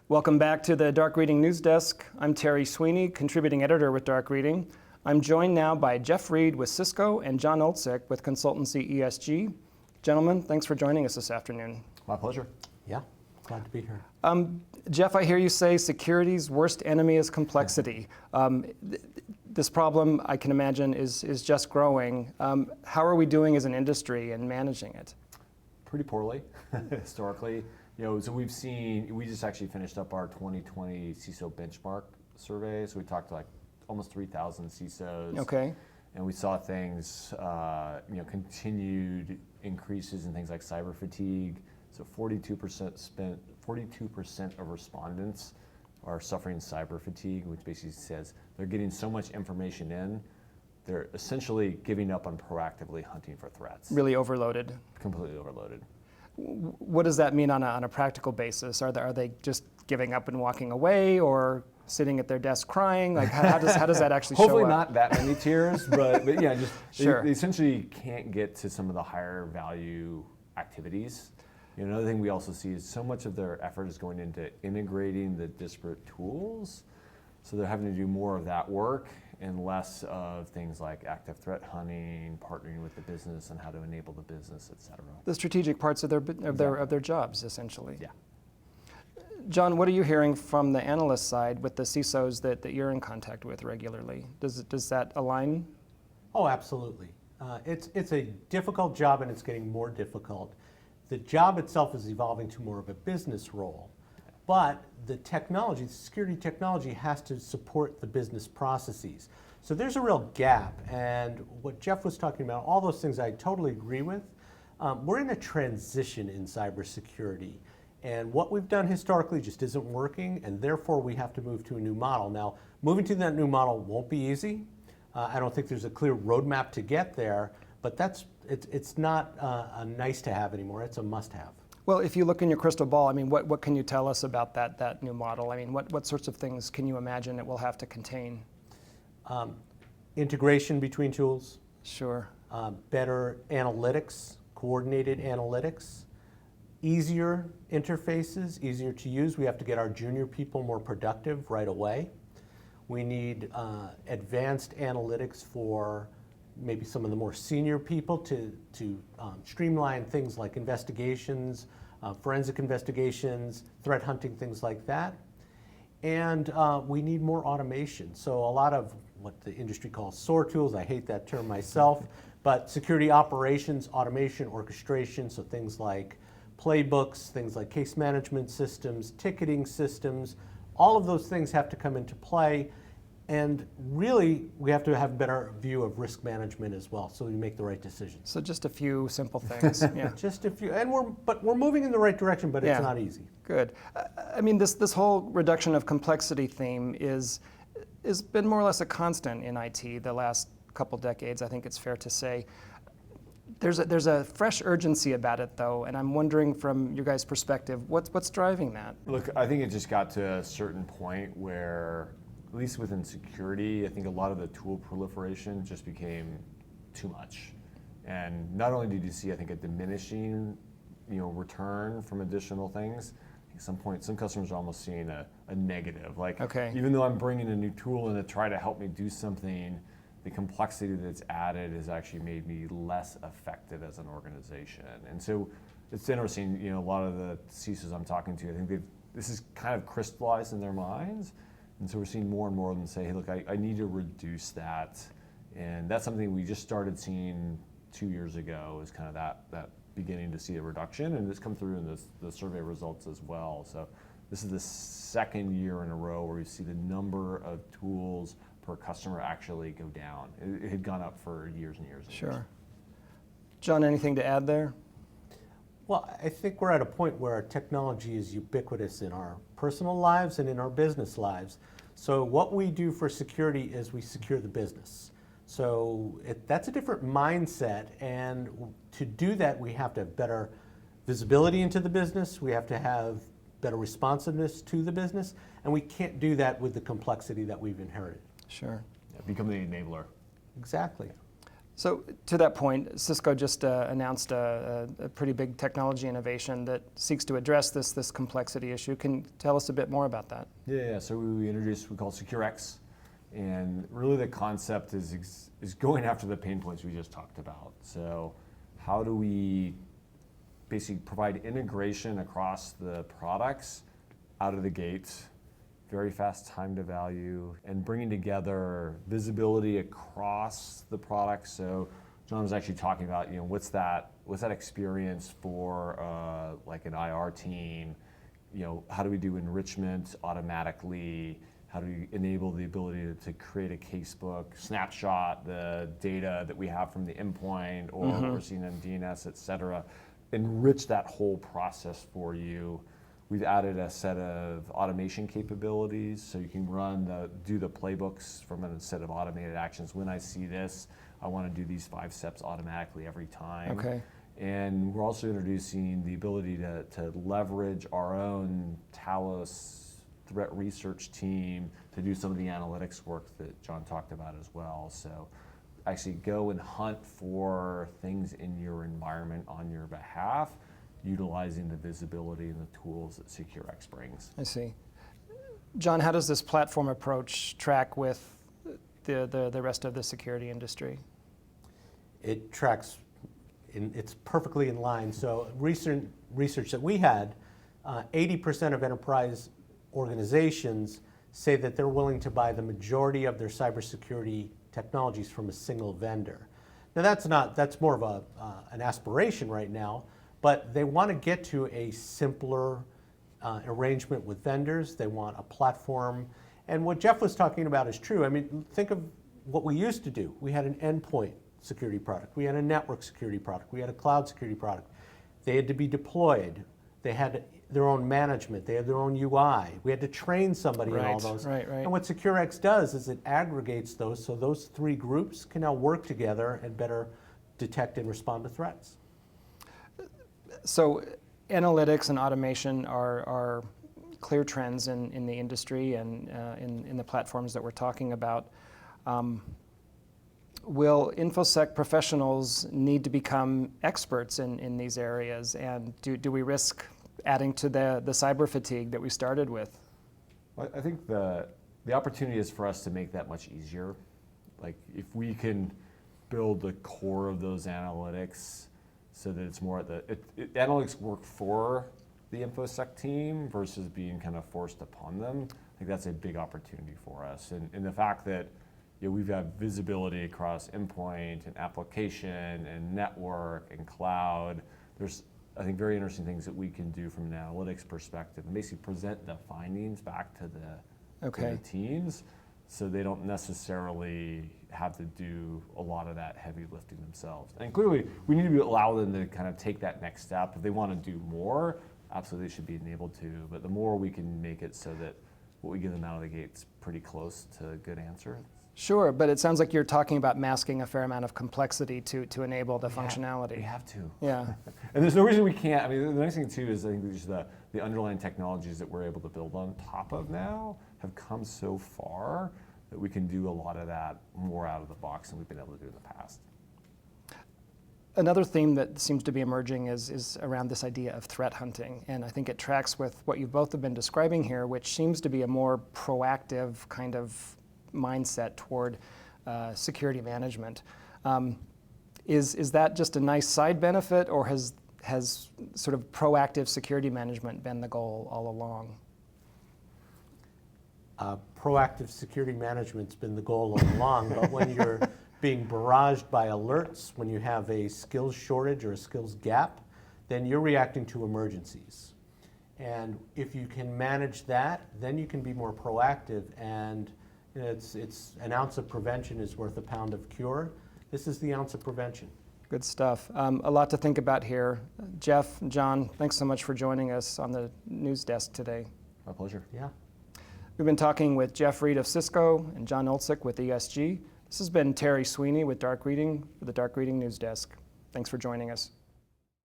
Welcome back to the Dark Reading News Desk. I'm Terry Sweeney, contributing editor with Dark Reading. I'm joined now by Jeff Reed with Cisco and Jon Oltsik with Consultancy ESG. Gentlemen, thanks for joining us this afternoon. My pleasure. Yeah, glad to be here. Jeff, I hear you say security's worst enemy is complexity. This problem, I can imagine, is just growing. How are we doing as an industry in managing it? Pretty poorly, historically. So we just actually finished up our 2020 CISO benchmark survey. So we talked to almost 3,000 CISOs. Okay. And we saw things, continued increases in things like cyber fatigue. So 42% of respondents are suffering cyber fatigue, which basically says they're getting so much information in, they're essentially giving up on proactively hunting for threats. Really overloaded. Completely overloaded. What does that mean on a practical basis? Are they just giving up and walking away, or sitting at their desk crying? How does that actually show up? Hopefully not that many tears, but yeah, just sure. They essentially can't get to some of the higher value activities. Another thing we also see is so much of their effort is going into integrating the disparate tools. So they're having to do more of that work and less of things like active threat hunting, partnering with the business on how to enable the business, et cetera. The strategic parts of their jobs, essentially. Yeah. Jon, what are you hearing from the analyst side with the CISOs that you're in contact with regularly? Does that align? Oh, absolutely. It's a difficult job, and it's getting more difficult. The job itself is evolving to more of a business role, but the security technology has to support the business processes. So there's a real gap, and what Jeff was talking about, all those things I totally agree with. We're in a transition in cybersecurity, and what we've done historically just isn't working, and therefore we have to move to a new model. Now, moving to that new model won't be easy. I don't think there's a clear roadmap to get there, but it's not a nice to have anymore, it's a must have. Well, if you look in your crystal ball, what can you tell us about that new model? What sorts of things can you imagine it will have to contain? Integration between tools. Sure. Better analytics, coordinated analytics, easier interfaces, easier to use. We have to get our junior people more productive right away. We need advanced analytics for maybe some of the more senior people to streamline things like investigations, forensic investigations, threat hunting, things like that. And we need more automation. So a lot of what the industry calls SOAR tools, I hate that term myself, but security operations, automation, orchestration, so things like playbooks, things like case management systems, ticketing systems, all of those things have to come into play. And really, we have to have a better view of risk management as well, so we make the right decisions. So just a few simple things. Yeah. Just a few, and we're moving in the right direction, but it's not easy. Good. This whole reduction of complexity theme is been more or less a constant in IT the last couple decades. I think it's fair to say. There's a fresh urgency about it, though, and I'm wondering from your guys' perspective, what's driving that? Look, I think it just got to a certain point where, at least within security, I think a lot of the tool proliferation just became too much. And not only did you see, I think, a diminishing, return from additional things, at some point, some customers are almost seeing a negative. Even though I'm bringing a new tool in to try to help me do something, the complexity that's added has actually made me less effective as an organization. And so it's interesting, a lot of the CISOs I'm talking to, I think this is kind of crystallized in their minds. And so we're seeing more and more of them say, hey, look, I need to reduce that. And that's something we just started seeing 2 years ago, is kind of that beginning to see a reduction. And it's come through in the survey results as well. So this is the second year in a row where we see the number of tools per customer actually go down. It had gone up for years and years and years. Sure. Jon, anything to add there? Well, I think we're at a point where technology is ubiquitous in our personal lives and in our business lives. So what we do for security is we secure the business. So that's a different mindset, and to do that we have to have better visibility into the business, we have to have better responsiveness to the business, and we can't do that with the complexity that we've inherited. Sure. Become the enabler. Exactly. So to that point, Cisco just announced a pretty big technology innovation that seeks to address this complexity issue. Can you tell us a bit more about that? Yeah. So we introduced what we call SecureX, and really the concept is going after the pain points we just talked about. So how do we basically provide integration across the products out of the gate, very fast time to value, and bringing together visibility across the products. So Jon was actually talking about, what's that experience for like an IR team? How do we do enrichment automatically? How do we enable the ability to create a casebook, snapshot the data that we have from the endpoint or what we're seeing in DNS, et cetera, enrich that whole process for you. We've added a set of automation capabilities, so you can do the playbooks from a set of automated actions. When I see this, I want to do these 5 steps automatically every time. Okay. And we're also introducing the ability to leverage our own Talos threat research team to do some of the analytics work that Jon talked about as well. So actually go and hunt for things in your environment on your behalf, utilizing the visibility and the tools that SecureX brings. I see. Jon, how does this platform approach track with the rest of the security industry? It tracks, it's perfectly in line. So recent research that we had, 80% of enterprise organizations say that they're willing to buy the majority of their cybersecurity technologies from a single vendor. Now that's more of an aspiration right now, but they want to get to a simpler arrangement with vendors. They want a platform. And what Jeff was talking about is true. I mean, think of what we used to do. We had an endpoint security product. We had a network security product. We had a cloud security product. They had to be deployed. They had their own management. They had their own UI. We had to train somebody in all those. Right. And what SecureX does is it aggregates those, so those 3 groups can now work together and better detect and respond to threats. So analytics and automation are clear trends in the industry and in the platforms that we're talking about. Will InfoSec professionals need to become experts in these areas? And do we risk adding to the cyber fatigue that we started with? Well, I think the opportunity is for us to make that much easier. Like if we can build the core of those analytics so that it's more analytics work for the InfoSec team versus being kind of forced upon them. I think that's a big opportunity for us. And the fact that we've got visibility across endpoint and application and network and cloud. There's, I think, very interesting things that we can do from an analytics perspective and basically present the findings back to the teams so they don't necessarily have to do a lot of that heavy lifting themselves. And clearly, we need to allow them to kind of take that next step. If they want to do more, absolutely they should be enabled to. But the more we can make it so that what we give them out of the gate is pretty close to a good answer. Sure, but it sounds like you're talking about masking a fair amount of complexity to enable the functionality. We have to. Yeah. And there's no reason we can't. I mean, the nice thing too is I think just the underlying technologies that we're able to build on top of now have come so far that we can do a lot of that more out of the box than we've been able to do in the past. Another theme that seems to be emerging is around this idea of threat hunting, and I think it tracks with what you both have been describing here, which seems to be a more proactive kind of mindset toward security management. Is that just a nice side benefit, or has sort of proactive security management been the goal all along? Proactive security management's been the goal all along, but when you're being barraged by alerts, when you have a skills shortage or a skills gap, then you're reacting to emergencies. And if you can manage that, then you can be more proactive, and it's an ounce of prevention is worth a pound of cure. This is the ounce of prevention. Good stuff. A lot to think about here. Jeff, Jon, thanks so much for joining us on the news desk today. My pleasure. Yeah. We've been talking with Jeff Reed of Cisco and Jon Oltsik with ESG. This has been Terry Sweeney with Dark Reading for the Dark Reading News Desk. Thanks for joining us.